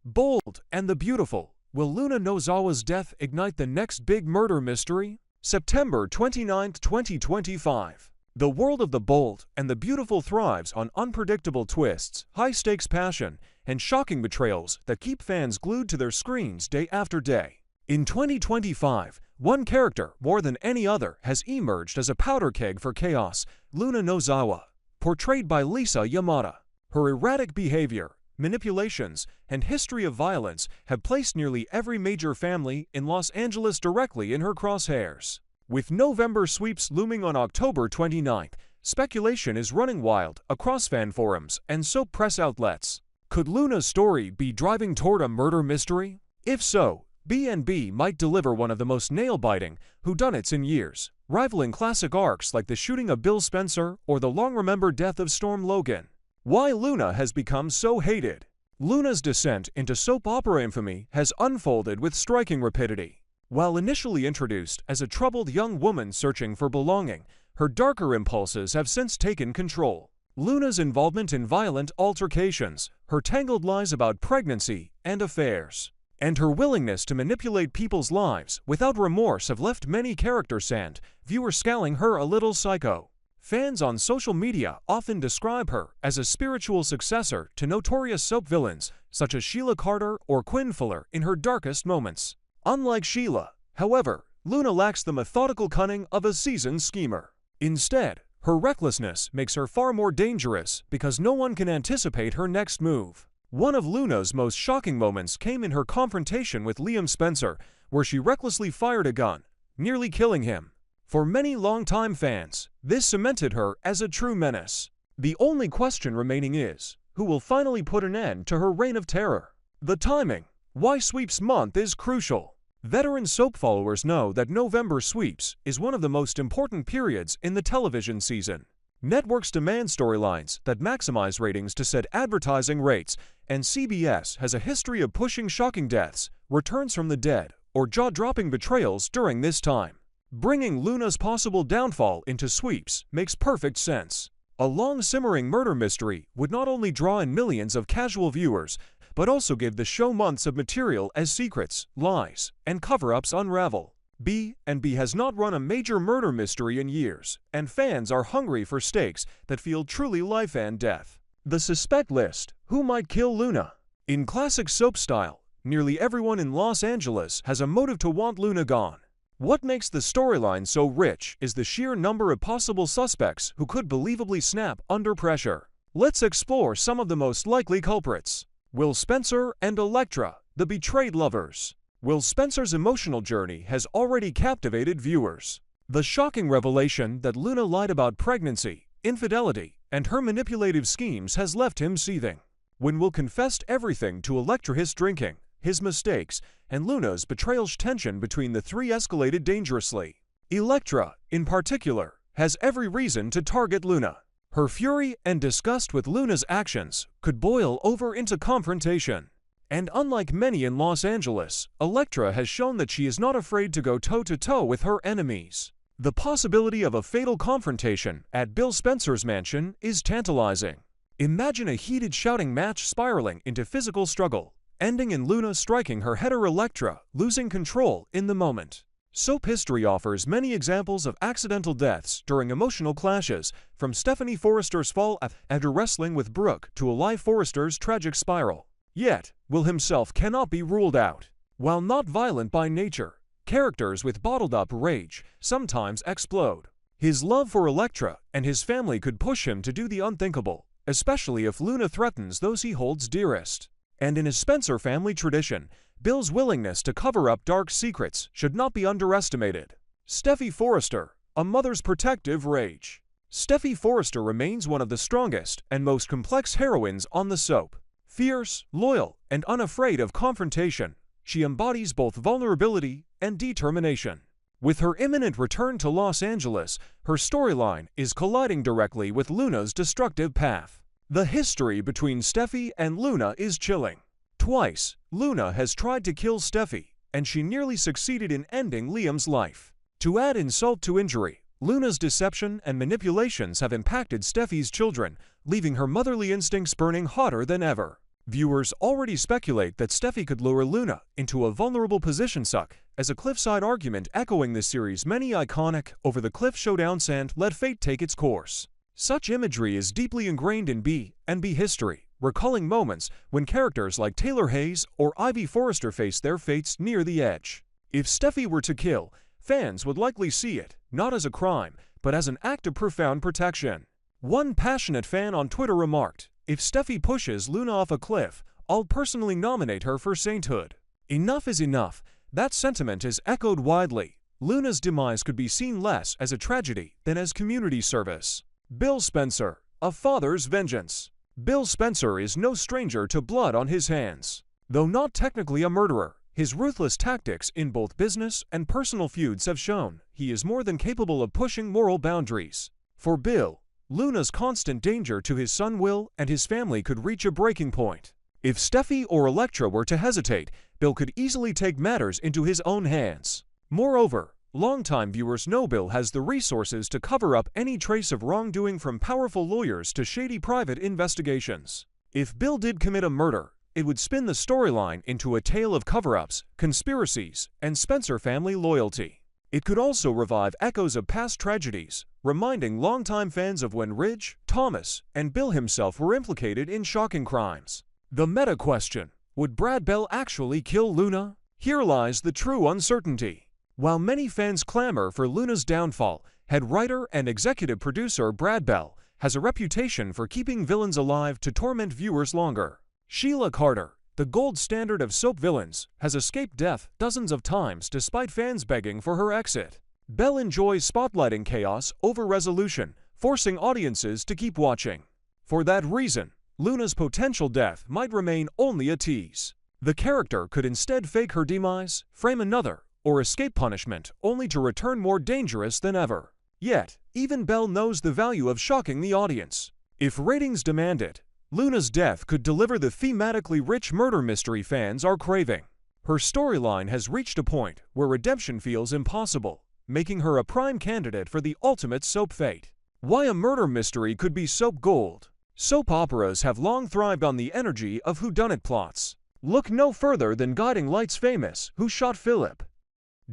Bold and the Beautiful. Will Luna Nozawa's death ignite the next big murder mystery? September 29, 2025. The world of the bold and the beautiful thrives on unpredictable twists, high-stakes passion, and shocking betrayals that keep fans glued to their screens day after day. In 2025, one character, more than any other, has emerged as a powder keg for chaos: Luna Nozawa, portrayed by Lisa Yamada. Her erratic behavior, manipulations, and history of violence have placed nearly every major family in Los Angeles directly in her crosshairs. With November sweeps looming on October 29th, speculation is running wild across fan forums and soap press outlets. Could Luna's story be driving toward a murder mystery? If so, B&B might deliver one of the most nail-biting whodunits in years, rivaling classic arcs like the shooting of Bill Spencer or the long-remembered death of Storm Logan. Why Luna has become so hated. Luna's descent into soap opera infamy has unfolded with striking rapidity. While initially introduced as a troubled young woman searching for belonging, her darker impulses have since taken control. Luna's involvement in violent altercations, her tangled lies about pregnancy and affairs, and her willingness to manipulate people's lives without remorse have left many characters and viewers calling her a little psycho. Fans on social media often describe her as a spiritual successor to notorious soap villains such as Sheila Carter or Quinn Fuller in her darkest moments. Unlike Sheila, however, Luna lacks the methodical cunning of a seasoned schemer. Instead, her recklessness makes her far more dangerous because no one can anticipate her next move. One of Luna's most shocking moments came in her confrontation with Liam Spencer, where she recklessly fired a gun, nearly killing him. For many longtime fans, this cemented her as a true menace. The only question remaining is, who will finally put an end to her reign of terror? The timing. Why Sweeps Month is crucial. Veteran soap followers know that November sweeps is one of the most important periods in the television season. Networks demand storylines that maximize ratings to set advertising rates, and CBS has a history of pushing shocking deaths, returns from the dead, or jaw-dropping betrayals during this time. Bringing Luna's possible downfall into sweeps makes perfect sense. A long-simmering murder mystery would not only draw in millions of casual viewers, but also give the show months of material as secrets, lies, and cover-ups unravel. B&B has not run a major murder mystery in years, and fans are hungry for stakes that feel truly life and death. The suspect list: who might kill Luna? In classic soap style, nearly everyone in Los Angeles has a motive to want Luna gone. What makes the storyline so rich is the sheer number of possible suspects who could believably snap under pressure. Let's explore some of the most likely culprits. Will Spencer and Elektra, the betrayed lovers. Will Spencer's emotional journey has already captivated viewers. The shocking revelation that Luna lied about pregnancy, infidelity, and her manipulative schemes has left him seething. When Will confessed everything to Elektra: his drinking, his mistakes, and Luna's betrayal. Tension between the three escalated dangerously. Elektra, in particular, has every reason to target Luna. Her fury and disgust with Luna's actions could boil over into confrontation. And unlike many in Los Angeles, Elektra has shown that she is not afraid to go toe-to-toe with her enemies. The possibility of a fatal confrontation at Bill Spencer's mansion is tantalizing. Imagine a heated shouting match spiraling into physical struggle, ending in Luna striking her header, Elektra losing control in the moment. Soap history offers many examples of accidental deaths during emotional clashes, from Stephanie Forrester's fall after wrestling with Brooke to Eli Forrester's tragic spiral. Yet, Will himself cannot be ruled out. While not violent by nature, characters with bottled-up rage sometimes explode. His love for Elektra and his family could push him to do the unthinkable, especially if Luna threatens those he holds dearest. And in a Spencer family tradition, Bill's willingness to cover up dark secrets should not be underestimated. Steffi Forrester, a mother's protective rage. Steffi Forrester remains one of the strongest and most complex heroines on the soap. Fierce, loyal, and unafraid of confrontation, she embodies both vulnerability and determination. With her imminent return to Los Angeles, her storyline is colliding directly with Luna's destructive path. The history between Steffi and Luna is chilling. Twice, Luna has tried to kill Steffi, and she nearly succeeded in ending Liam's life. To add insult to injury, Luna's deception and manipulations have impacted Steffi's children, leaving her motherly instincts burning hotter than ever. Viewers already speculate that Steffi could lure Luna into a vulnerable position, such as a cliffside argument echoing the series' many iconic over-the-cliff showdowns and let fate take its course. Such imagery is deeply ingrained in B&B history, recalling moments when characters like Taylor Hayes or Ivy Forrester faced their fates near the edge. If Steffi were to kill, fans would likely see it not as a crime, but as an act of profound protection. One passionate fan on Twitter remarked, "If Steffi pushes Luna off a cliff, I'll personally nominate her for sainthood." Enough is enough. That sentiment is echoed widely. Luna's demise could be seen less as a tragedy than as community service. Bill Spencer, A Father's Vengeance. Bill Spencer is no stranger to blood on his hands. Though not technically a murderer, his ruthless tactics in both business and personal feuds have shown he is more than capable of pushing moral boundaries. For Bill, Luna's constant danger to his son Will and his family could reach a breaking point. If Steffi or Elektra were to hesitate, Bill could easily take matters into his own hands. Moreover, longtime viewers know Bill has the resources to cover up any trace of wrongdoing, from powerful lawyers to shady private investigations. If Bill did commit a murder, it would spin the storyline into a tale of cover-ups, conspiracies, and Spencer family loyalty. It could also revive echoes of past tragedies, reminding longtime fans of when Ridge, Thomas, and Bill himself were implicated in shocking crimes. The meta question: would Brad Bell actually kill Luna? Here lies the true uncertainty. While many fans clamor for Luna's downfall, head writer and executive producer Brad Bell has a reputation for keeping villains alive to torment viewers longer. Sheila Carter, the gold standard of soap villains, has escaped death dozens of times despite fans begging for her exit. Bell enjoys spotlighting chaos over resolution, forcing audiences to keep watching. For that reason, Luna's potential death might remain only a tease. The character could instead fake her demise, frame another, or escape punishment only to return more dangerous than ever. Yet, even Bell knows the value of shocking the audience. If ratings demand it, Luna's death could deliver the thematically rich murder mystery fans are craving. Her storyline has reached a point where redemption feels impossible, making her a prime candidate for the ultimate soap fate. Why a murder mystery could be soap gold? Soap operas have long thrived on the energy of whodunit plots. Look no further than Guiding Light's famous Who Shot Philip?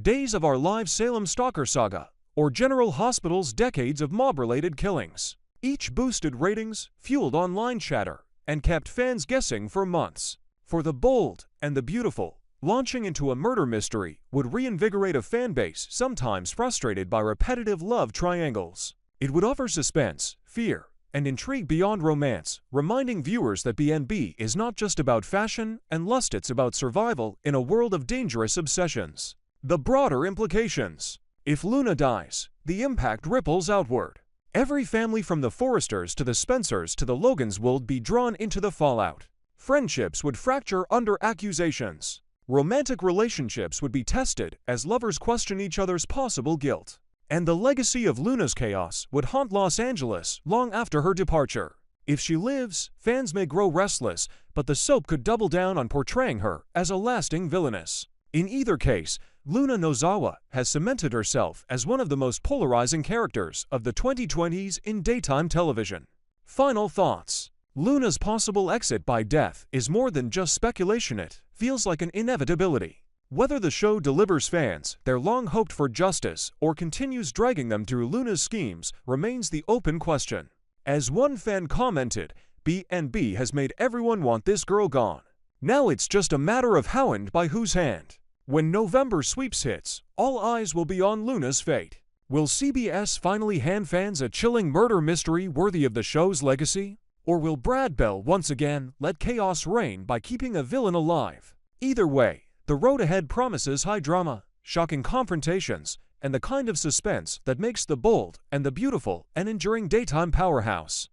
Days of Our Lives Salem Stalker Saga, or General Hospital's decades of mob-related killings. Each boosted ratings, fueled online chatter, and kept fans guessing for months. For the bold and the beautiful, launching into a murder mystery would reinvigorate a fan base sometimes frustrated by repetitive love triangles. It would offer suspense, fear, and intrigue beyond romance, reminding viewers that B&B is not just about fashion and lust, it's about survival in a world of dangerous obsessions. The broader implications. If Luna dies, the impact ripples outward. Every family from the Forresters to the Spencers to the Logans would be drawn into the fallout. Friendships would fracture under accusations. Romantic relationships would be tested as lovers question each other's possible guilt. And the legacy of Luna's chaos would haunt Los Angeles long after her departure. If she lives, fans may grow restless, but the soap could double down on portraying her as a lasting villainess. In either case, Luna Nozawa has cemented herself as one of the most polarizing characters of the 2020s in daytime television. Final thoughts. Luna's possible exit by death is more than just speculation, it feels like an inevitability. Whether the show delivers fans their long-hoped-for justice or continues dragging them through Luna's schemes remains the open question. As one fan commented, B&B has made everyone want this girl gone. Now it's just a matter of how and by whose hand. When November sweeps hits, all eyes will be on Luna's fate. Will CBS finally hand fans a chilling murder mystery worthy of the show's legacy? Or will Brad Bell once again let chaos reign by keeping a villain alive? Either way, the road ahead promises high drama, shocking confrontations, and the kind of suspense that makes The Bold and the Beautiful an enduring daytime powerhouse.